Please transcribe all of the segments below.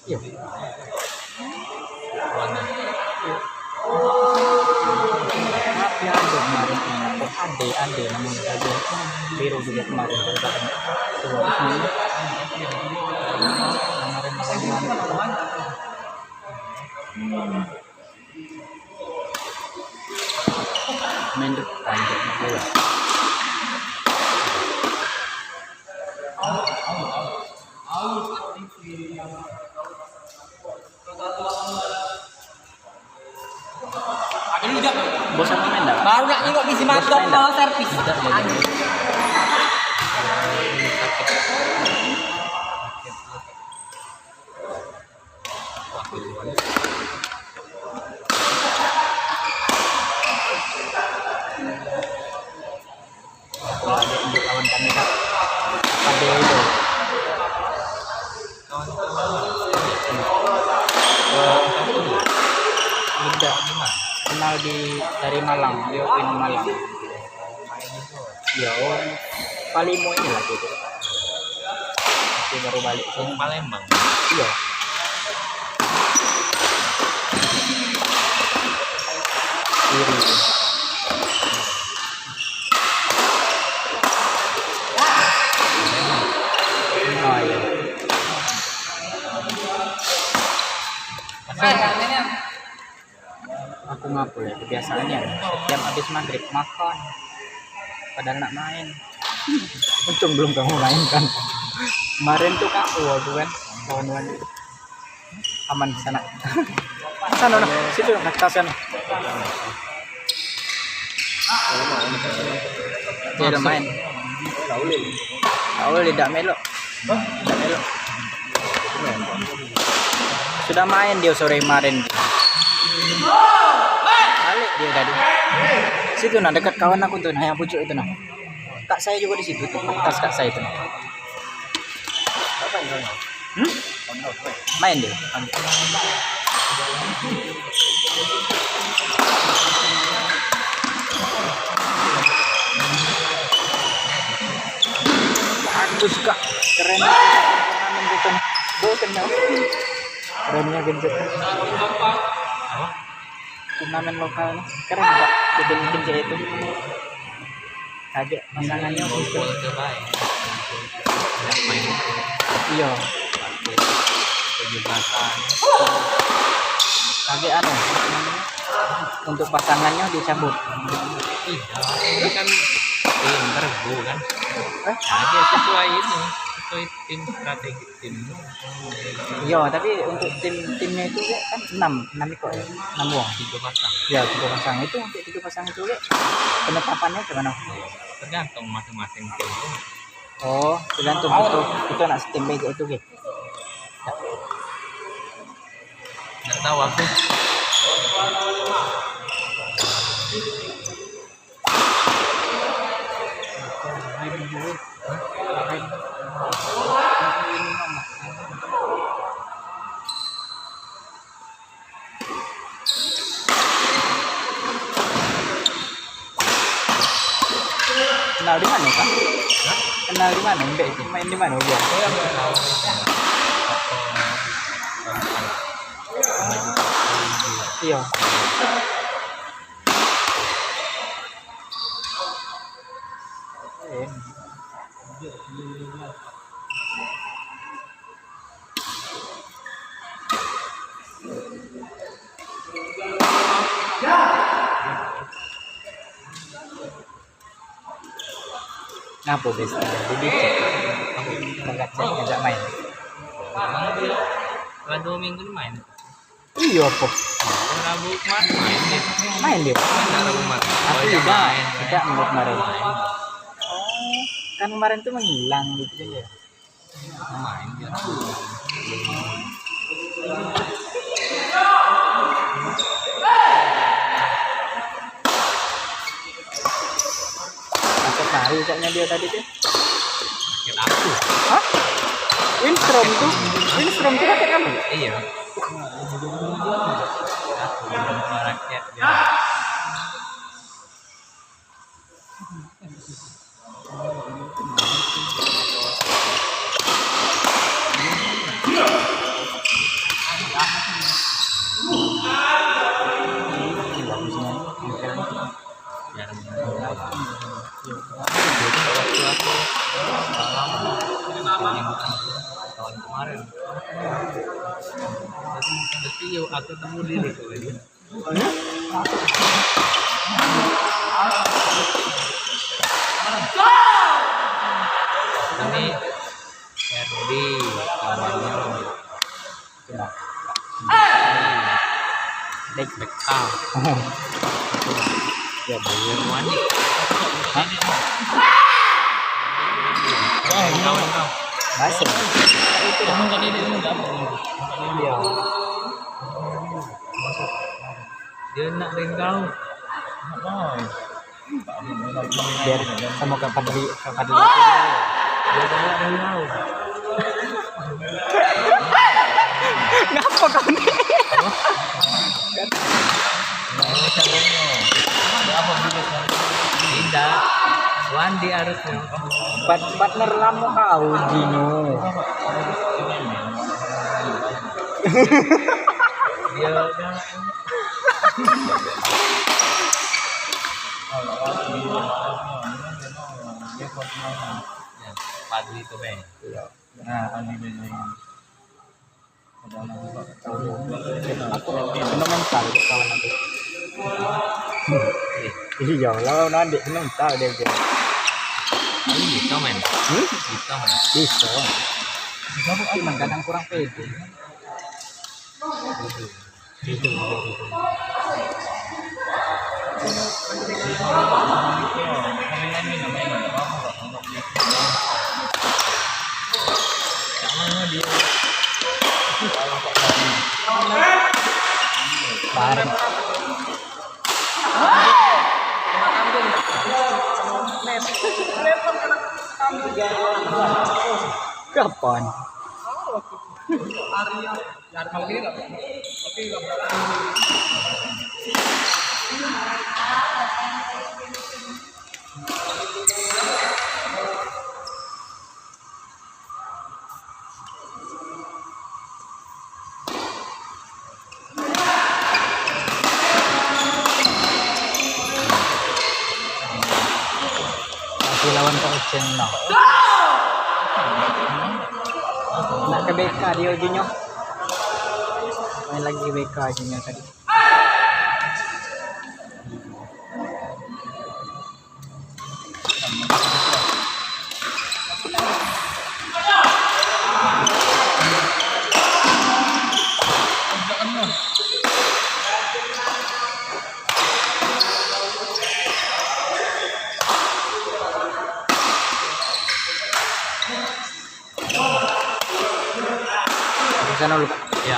Iya. Tapi ada kemarin ada namun ada biru juga kemarin main depan bola. Bosan main dah. Baru nak nengok bisi mantap mau servis. Untuk lawan kami kak pada itu tidak kenal dari Malang, dia pin Malang. Ya Palimo ini lah gitu. Dia baru balik ke Palembang. Iya. Kiri. Oh iya. Aku ngaku ya kebiasaannya setiap habis maghrib makan padahal nak main. Untung belum kamu main kan. Kemarin tuh aku kan kawan-kawan aman di sana. Sana no, situ nak sana. Dia udah main. Tahu tidak melo. Tidak melo. Sudah main dia sore kemarin. Balik dia tadi. Situ nah dekat kawan aku tuh, nah yang pucuk itu nah. Kak saya juga di situ tuh, tas kak saya itu. Nah. Main dia. Bagus kak, keren. Turnamen gitu. Bosen ya. Kerennya genjot. Turnamen lokal keren kak, bikin genjot itu. Kaget pasangannya gitu. Iya. 17-an. Kaget anu untuk pasangannya dicabut. Ini kan tim terbu kan. Dia sesuai ini, sesuai tim strategi tim. Iya, tapi untuk timnya itu kan 6 ikut ya. 6 wong. 3 pasang. Ya, 3 pasang itu untuk 3 pasang itu penetapannya gimana? Tergantung masing-masing tim. Oh, tergantung itu nak tim bego itu gitu. Nggak tahu aku. Kenal di mana kak? Kenal di mana? Mbak itu main di mana dia? Iya. Ngapa biasa? Jadi enggak cek enggak main. Setelah 2 minggu ini main. Iya apa? Rabu kemarin main dia. Main dia. Main Rabu kemarin. Aku Oh, tidak main. tidak menurut kemarin. Oh, kan kemarin tuh menghilang gitu kan ya. Main dia. Aku tahu kayaknya dia tadi tuh. Kita aku. Hah? Winstrom tuh rakyat kamu? Iya. Aku belum pernah rakyat ya. yuk aku temu diri kok dia. Ini Ferdi kawannya. Coba. Dek Bekal. Ya boleh. Wani. Kau. Masih. Kamu tadi dia enggak apa. Iya. Dia nak ringkau. Biar sama kapan dulu Dia nak ringkau. ngapa kamu nih? Tidak. Wandi harusnya. Partner lama kau Gino. Dia pagi itu bang. Nah, aku mental kawan aku. Iya, lawan adik mental dia. Bisa men. Bisa men. Bisa. Cuman kadang kurang pede. Itu. Sama dia. Bareng. Kapan? Masih lawan Kak Ucen no. Nak ke BK dia ujinya. Main lagi BK ujinya tadi. Di sana dulu Kak. Ya.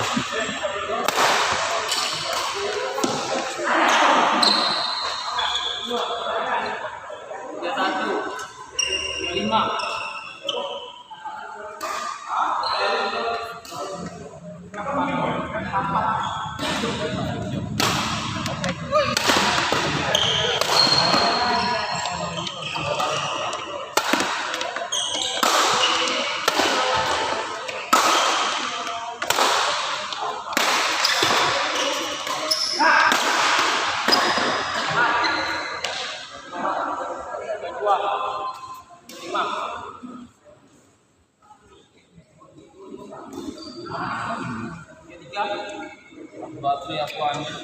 Batu yang aku ambil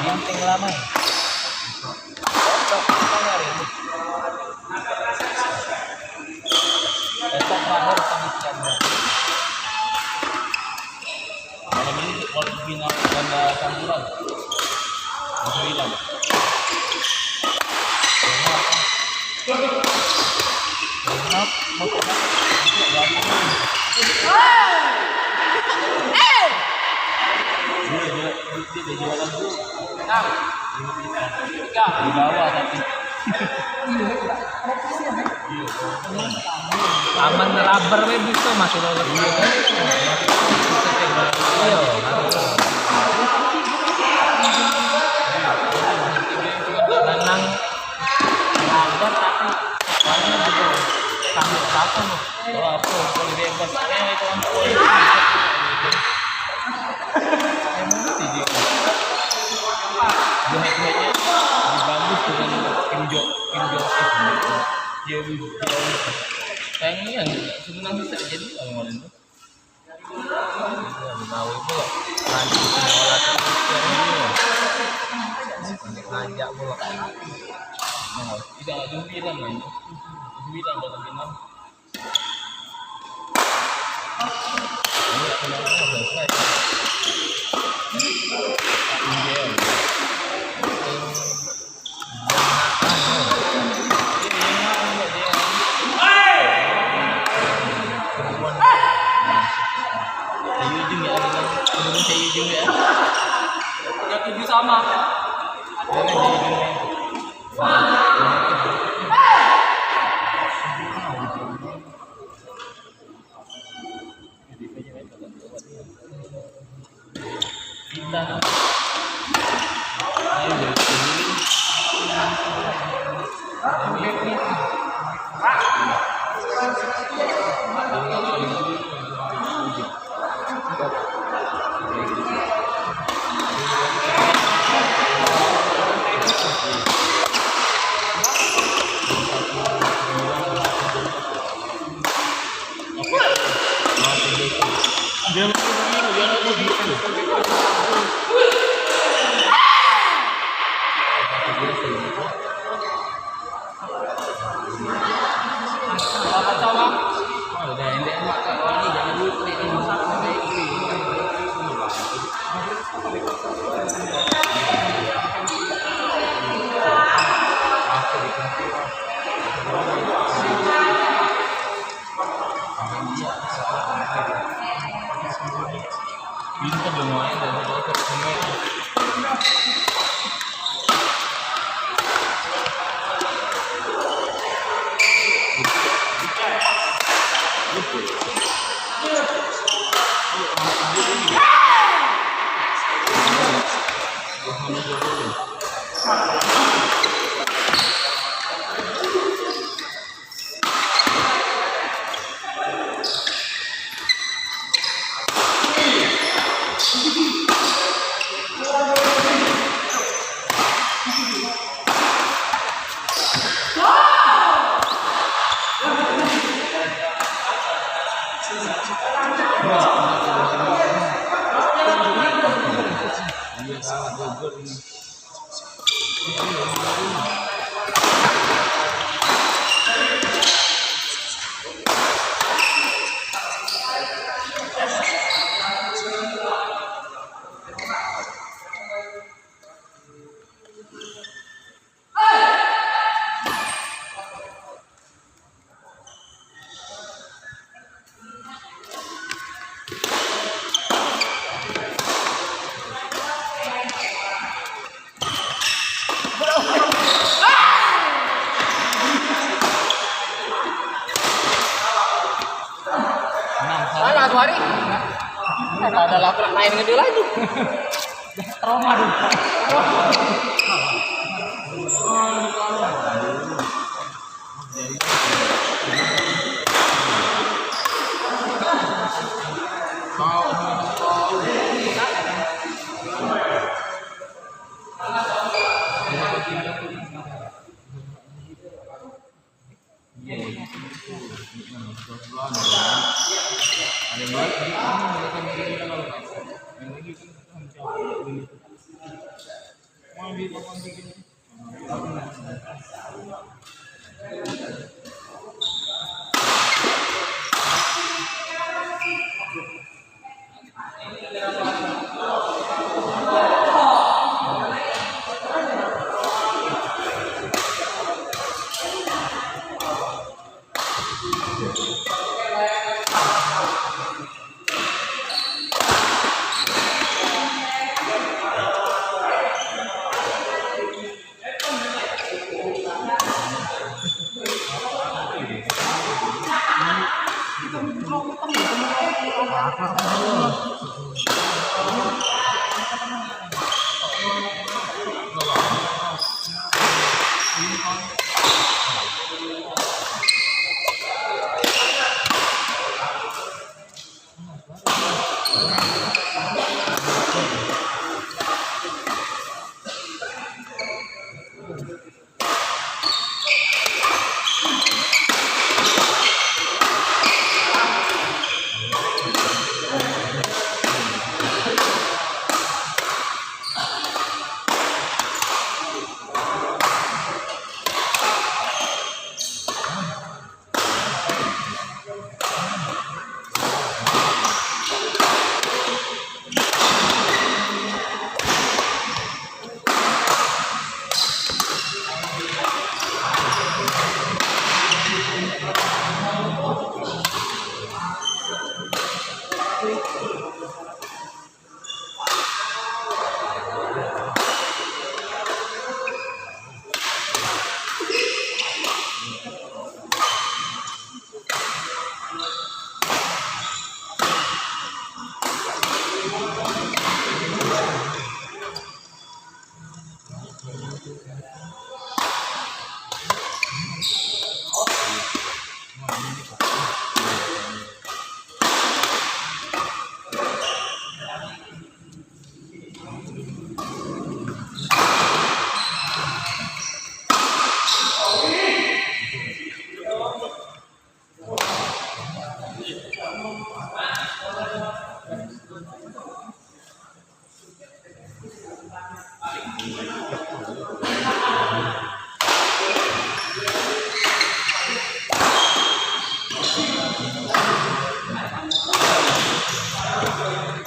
Penting lama. besok terakhir kami siap malam ini waktu final ganda campuran masih hilang dia jualan dulu di bawah tapi Aman rubber we bisa masuk lolos. Iya. Menang rubber tapi warnanya juga sambil rata loh. oh aku kalau bebas itu kan poin emosi dia head-headnya bagus dengan Kim Jong dia sayangnya sebenarnya bisa jadi kemarin tuh Menawi pula nanti olah terus ngajak pula Tidak ada bilang lah ini. Bilang dalam bilang. Ini kenapa selesai? Ya 7 sama. Pintar dong main dan dokter semua. Mana tuh hari? Ada lapar main ngedul lagi. Trauma dong.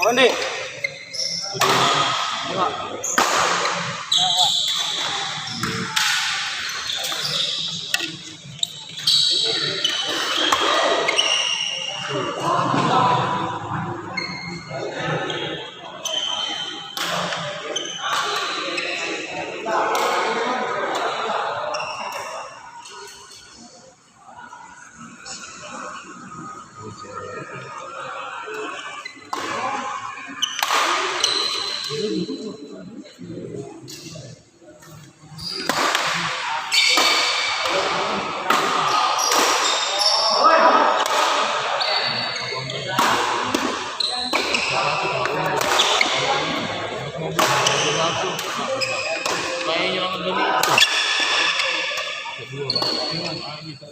Oh, nih. Kayak nyerangan dari itu. Kedua, bisa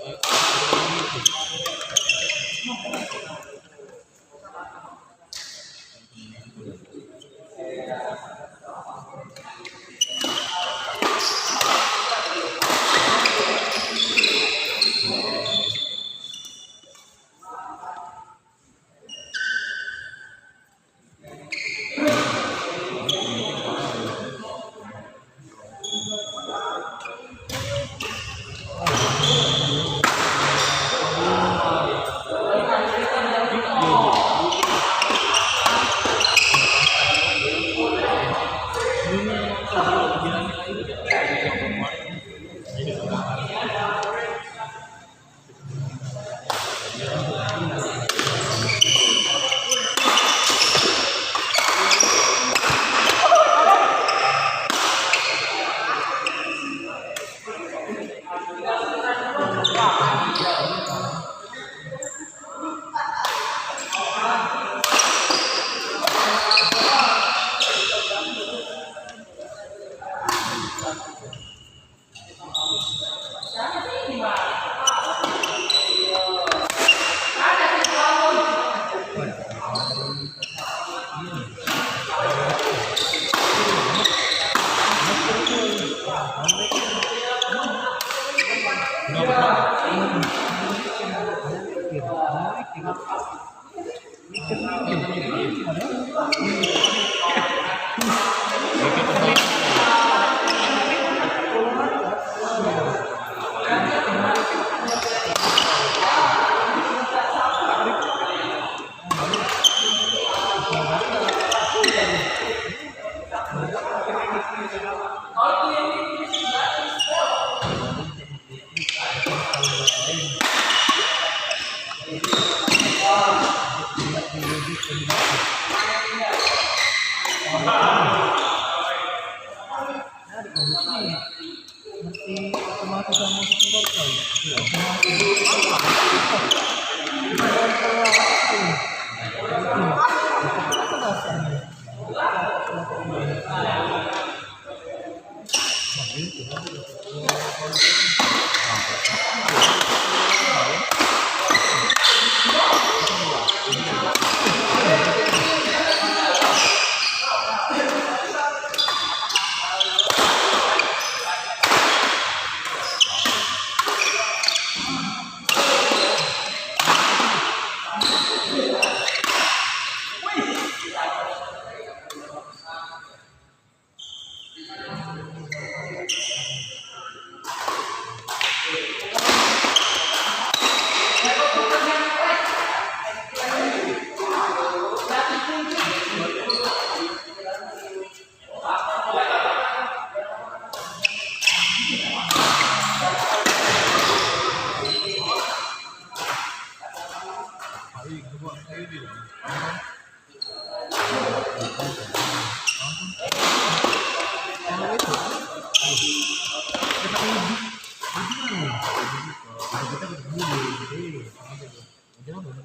Gila.